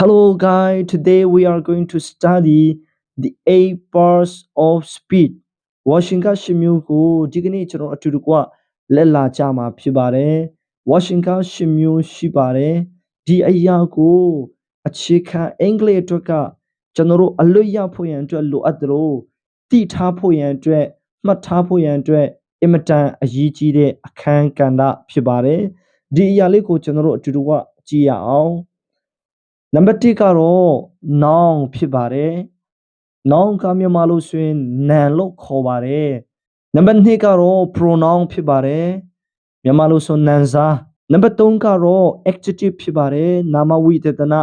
Hello guys, today we are going to study the 8 parts of speech. Washington ရှစ်မျိုးကိုဒီကနေ့ကျွန်တော်အတူတကွလက်လာကြမှာဖြစ်ပါတယ်။ Washington ရှစ်မျိုးရှိပါတယ်။ဒီအရာကိုအခြေခံအင်္ဂလိပ်အတွက်ကကျွန်တော်တို့အလွတ်ရဖို့ရန်အတွက်လိုအပ်တယ်လို့တည်ထားဖို့ရန်အတွက်မှတ်ထားဖို့ရန်အတွက်အင်မတန်အရေးကြီးတဲ့အခန်းကဏ္ဍဖြစ်ပါတယ်။ဒီအရာလေးကိုကျွန်တော်တို့အတူတကွကြည့်ရအောင်။ Number 1ကတော့ noun ဖြစ်ပါတယ် noun ကမြန်မာလိုဆိုရင်နာမ်လို့ခေါ်ပါတယ် Number 2ကတော့ pronoun ဖြစ်ပါတယ်မြန်မာလိုဆိုနာမ်စား Number 3ကတော့ adjective ဖြစ်ပါတယ်နာမဝိသေသန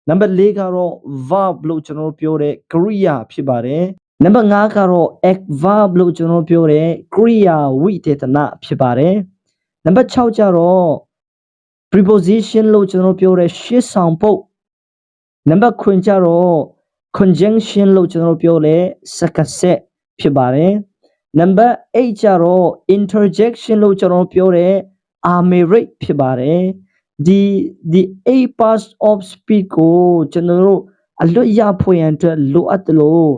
Number 4ကတော့ verb လို့ကျွန်တော်ပြောတဲ့ကရိယာဖြစ်ပါတယ် Number 5ကတော့ adverb လို့ကျွန်တော်ပြောတဲ့ကရိယာဝိသေသနဖြစ်ပါတယ် Number 6ကျတော့ preposition လို့ကျွန်တော်ပြောတဲ့ရှေ့ဆောင်ပုတ် Number 9ကျတော့ conjunction လို့ကျွန်တော်ပြောတဲ့စကားဆက်ဖြစ်ပါတယ် Number 8ကျတော့ interjection လို့ကျွန်တော်ပြောတဲ့ amerate ဖြစ်ပါတယ်ဒီ 8 parts of speech ကိုကျွန်တော်တို့အလွတ်ရဖို့ရန်အတွက်လိုအပ်တယ်လို့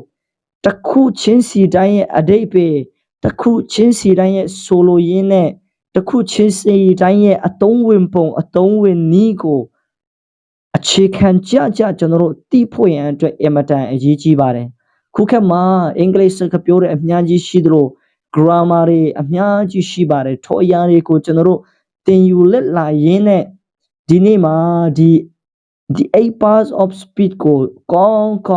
တစ်ခုချင်းစီတိုင်းရဲ့အဓိပ္ပာယ်တစ်ခုချင်းစီတိုင်းရဲ့ဆိုလိုရင်းနဲ့တစ်ခုချင်းစီတိုင်းရဲ့အသုံးဝင်ပုံအသုံးဝင်နည်းကိုအခြေခံကြကျွန်တော်တို့သိဖို့ရန်အတွက်အင်မတန်အရေးကြီးပါတယ်ခုခေတ်မှာအင်္ဂလိပ်စကားပြောတဲ့အများကြီးရှိသလို grammar တွေအများကြီးရှိပါတယ်ထိုအရာတွေကိုကျွန်တော်တို့သင်ယူလက်လာရင်းနဲ့ဒီနေ့မှာဒီ 8 parts of speech ကိုကော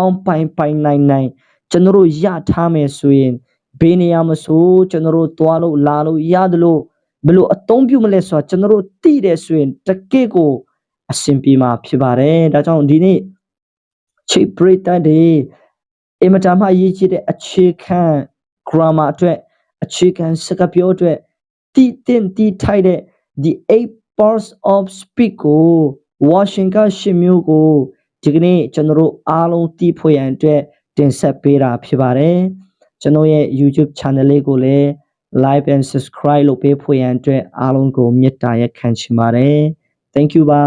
င်းပိုင်နိုင်ကျွန်တော်တို့ရထားမယ်ဆိုရင်ဘယ်နေရာမှာဆိုကျွန်တော်တို့သွားလို့လာလို့ရတယ်လို့ဘယ်လိုအသုံးပြုမလဲဆိုတာကျွန်တော်တို့သိတယ်ဆိုရင်တကယ့်ကိုအဆင်ပြေမှာဖြစ်ပါတယ်ဒါကြောင့်ဒီနေ့ချိတ်ပရိသတ်တွေအင်မတန်မှအရေးကြီးတဲ့အခြေခံ grammar အတွက်အခြေခံစကားပြောအတွက်တည်ထိုက်တဲ့ the 8 parts of speech ကို Washington ရှစ်မျိုးကိုဒီကနေ့ကျွန်တော်တို့အားလုံးသိဖို့ရန်အတွက်တင်ဆက်ပေးတာဖြစ်ပါတယ်ကျွန်တော်ရဲ့ YouTube channel လေးကိုလည်း like and subscribe လုပ်ပေးဖို့ရန်အတွက်အားလုံးကိုမေတ္တာရက်ခံချင်ပါတယ်Thank you ပါ